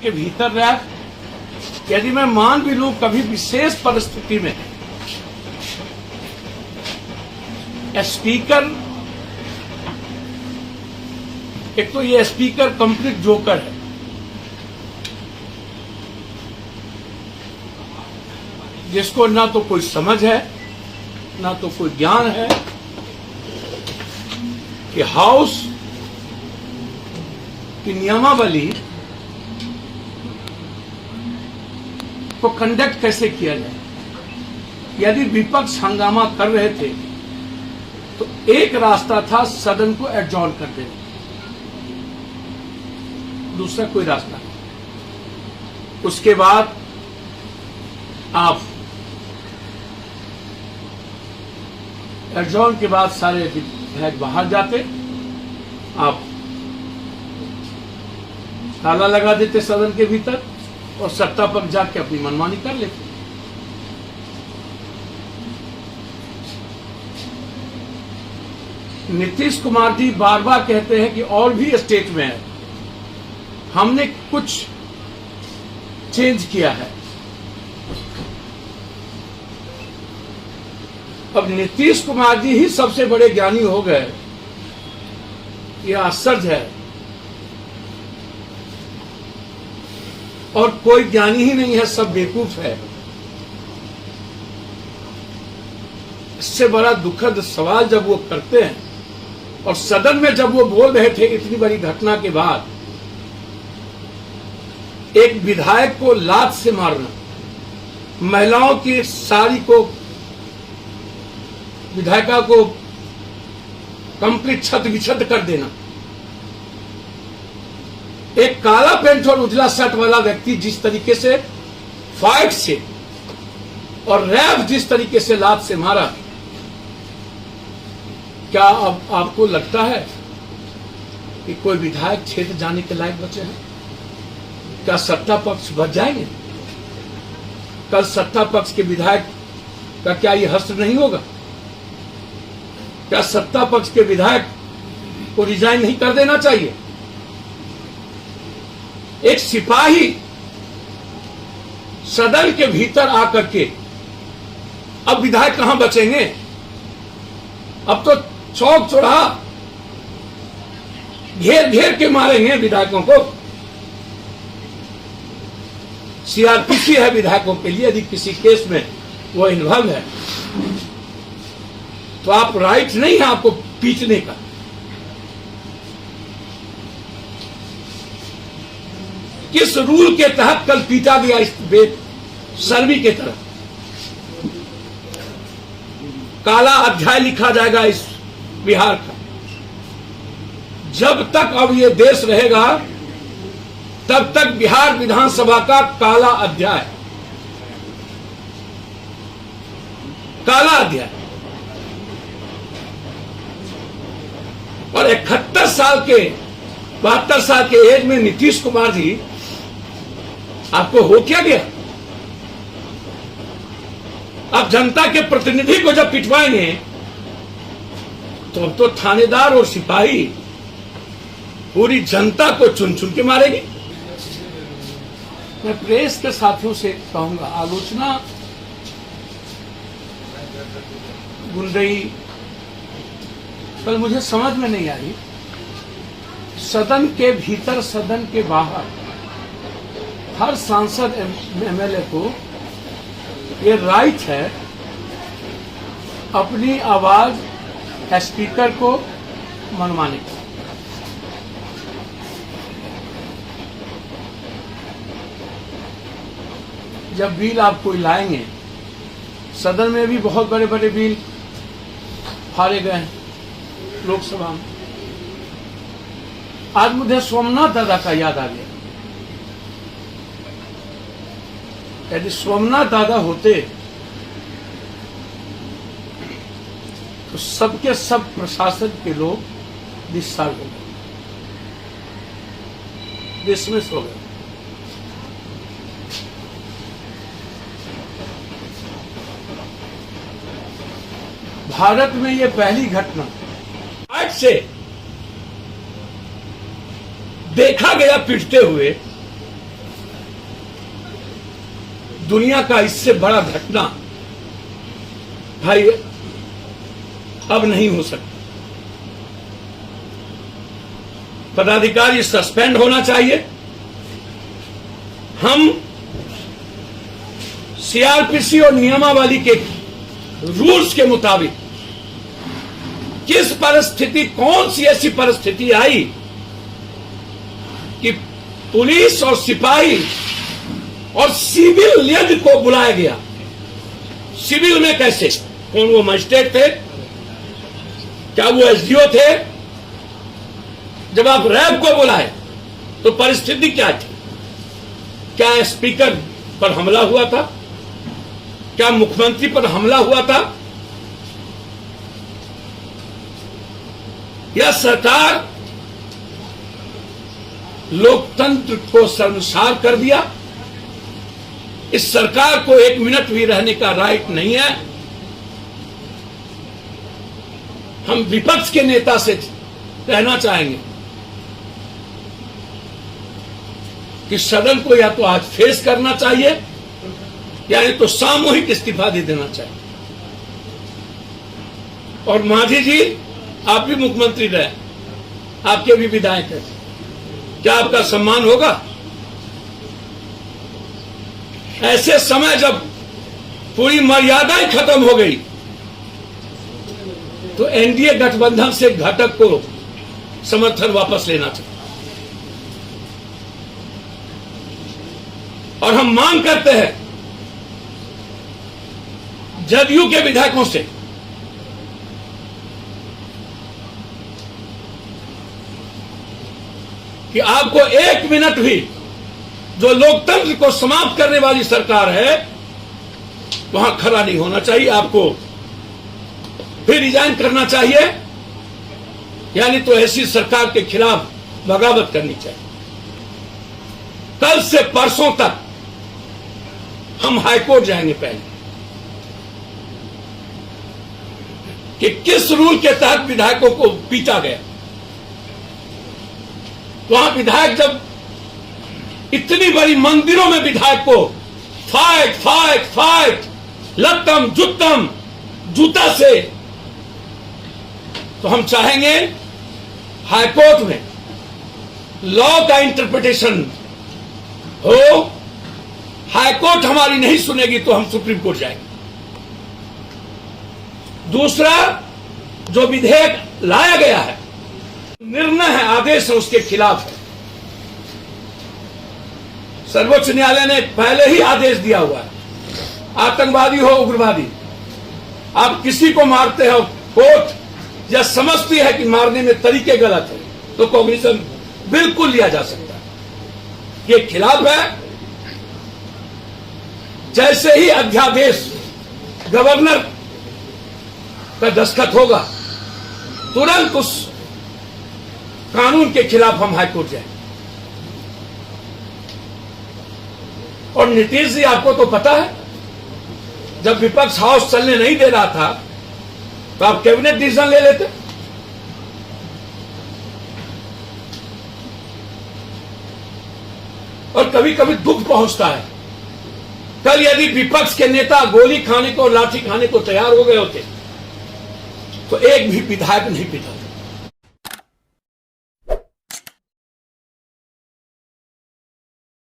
के भीतर रह, यदि मैं मान भी लूं कभी विशेष परिस्थिति में स्पीकर, एक तो ये स्पीकर कंप्लीट जोकर है, जिसको ना तो कोई समझ है ना तो कोई ज्ञान है कि हाउस की नियमावली को कंडक्ट कैसे किया जाए। यदि विपक्ष हंगामा कर रहे थे तो एक रास्ता था सदन को एडजॉर्न कर देना, दूसरा कोई रास्ता नहीं। उसके बाद आप एडजॉर्न के बाद सारे विधायक बाहर जाते, आप ताला लगा देते सदन के भीतर और सत्ता पक्ष जाके अपनी मनमानी कर लेते। नीतीश कुमार जी बार बार कहते हैं कि और भी स्टेट में है, हमने कुछ चेंज किया है। अब नीतीश कुमार जी ही सबसे बड़े ज्ञानी हो गए, यह आश्चर्य है। और कोई ज्ञानी ही नहीं है, सब बेवकूफ है। इससे बड़ा दुखद सवाल जब वो करते हैं और सदन में जब वो बोल रहे थे इतनी बड़ी घटना के बाद, एक विधायक को लात से मारना, महिलाओं की साड़ी को, विधायिका को कंप्लीट छत विछत कर देना, एक काला पेंट और उजला शर्ट वाला व्यक्ति जिस तरीके से फाइट से और रैप जिस तरीके से लात से मारा, क्या अब आपको लगता है कि कोई विधायक क्षेत्र जाने के लायक बचे हैं? क्या सत्ता पक्ष बच जाएंगे? कल सत्ता पक्ष के विधायक का क्या यह हश्र नहीं होगा? क्या सत्ता पक्ष के विधायक को रिजाइन नहीं कर देना चाहिए? एक सिपाही सदन के भीतर आकर के, अब विधायक कहां बचेंगे? अब तो चौक चौराहा घेर घेर के मारेंगे विधायकों को। सीआरपीसी है विधायकों के लिए, यदि किसी केस में वो इन्वॉल्व है तो आप राइट नहीं है आपको पीटने का। किस रूल के तहत कल पीटा गया इस सर्वी के तरफ? काला अध्याय लिखा जाएगा इस बिहार का। जब तक अब ये देश रहेगा तब तक बिहार विधानसभा का काला अध्याय, काला अध्याय। और 71 साल के 72 साल के एज में नीतीश कुमार जी, आपको हो क्या गया? आप जनता के प्रतिनिधि को जब पिटवाएंगे तो अब तो थानेदार और सिपाही पूरी जनता को चुन चुन के मारेगी। मैं प्रेस के साथियों से कहूंगा, आलोचना गुंडई कल मुझे समझ में नहीं आई। सदन के भीतर सदन के बाहर हर सांसद एमएलए को ये राइट है अपनी आवाज स्पीकर को मनवाने का। जब बिल आप कोई लाएंगे, सदन में भी बहुत बड़े बड़े बिल फाड़े गए हैं लोकसभा में। आज मुझे सोमनाथ दादा का याद आ गया। यदि सोमनाथ दादा होते तो सबके सब प्रशासन के लोग डिस्चार्ज हो गए, डिसमिस हो गए। भारत में ये पहली घटना आज से देखा गया पिटते हुए दुनिया का इससे बड़ा घटना भाई अब नहीं हो सकता। पदाधिकारी सस्पेंड होना चाहिए। हम सीआरपीसी और नियमावली के रूल्स के मुताबिक किस परिस्थिति, कौन सी ऐसी परिस्थिति आई कि पुलिस और सिपाही और सिविल यज्ञ को बुलाया गया। सिविल में कैसे? कौन वो मजिस्ट्रेट थे? क्या वो एसडीओ थे? जब आप रैब को बुलाए तो परिस्थिति क्या थी? क्या स्पीकर पर हमला हुआ था? क्या मुख्यमंत्री पर हमला हुआ था? यह सरकार लोकतंत्र को शर्मसार कर दिया। इस सरकार को एक मिनट भी रहने का राइट नहीं है। हम विपक्ष के नेता से कहना चाहेंगे कि सदन को या तो आज फेस करना चाहिए या नहीं तो सामूहिक इस्तीफा दे देना चाहिए। और मांझी जी, आप भी मुख्यमंत्री रहे, आपके भी विधायक हैं, क्या आपका सम्मान होगा? ऐसे समय जब पूरी मर्यादाएं खत्म हो गई तो एनडीए गठबंधन से घटक को समर्थन वापस लेना चाहिए। और हम मांग करते हैं जदयू के विधायकों से कि आपको एक मिनट भी, जो लोकतंत्र को समाप्त करने वाली सरकार है, वहां खड़ा नहीं होना चाहिए। आपको फिर रिजाइन करना चाहिए, यानी तो ऐसी सरकार के खिलाफ बगावत करनी चाहिए। कल से परसों तक हम हाईकोर्ट जाएंगे पहले कि किस रूल के तहत विधायकों को पीटा गया। वहां विधायक जब इतनी बड़ी मंदिरों में विधायक को फाइट फाइट फाइट, लत्तम जुत्तम जूता से, तो हम चाहेंगे हाईकोर्ट में लॉ का इंटरप्रिटेशन हो। हाईकोर्ट हमारी नहीं सुनेगी तो हम सुप्रीम कोर्ट जाएंगे। दूसरा, जो विधेयक लाया गया है, निर्णय है, आदेश है, उसके खिलाफ है। सर्वोच्च न्यायालय ने पहले ही आदेश दिया हुआ है, आतंकवादी हो उग्रवादी, आप किसी को मारते हो, कोर्ट या समझती है कि मारने में तरीके गलत है तो कॉग्निशन बिल्कुल लिया जा सकता है। ये खिलाफ है। जैसे ही अध्यादेश गवर्नर का दस्तखत होगा, तुरंत उस कानून के खिलाफ हम हाईकोर्ट जाएंगे। और नीतीश जी, आपको तो पता है, जब विपक्ष हाउस चलने नहीं दे रहा था तो आप कैबिनेट डिसीजन ले लेते। और कभी कभी दुख पहुंचता है, कल यदि विपक्ष के नेता गोली खाने को, लाठी खाने को तैयार हो गए होते तो एक भी विधायक नहीं पिटा।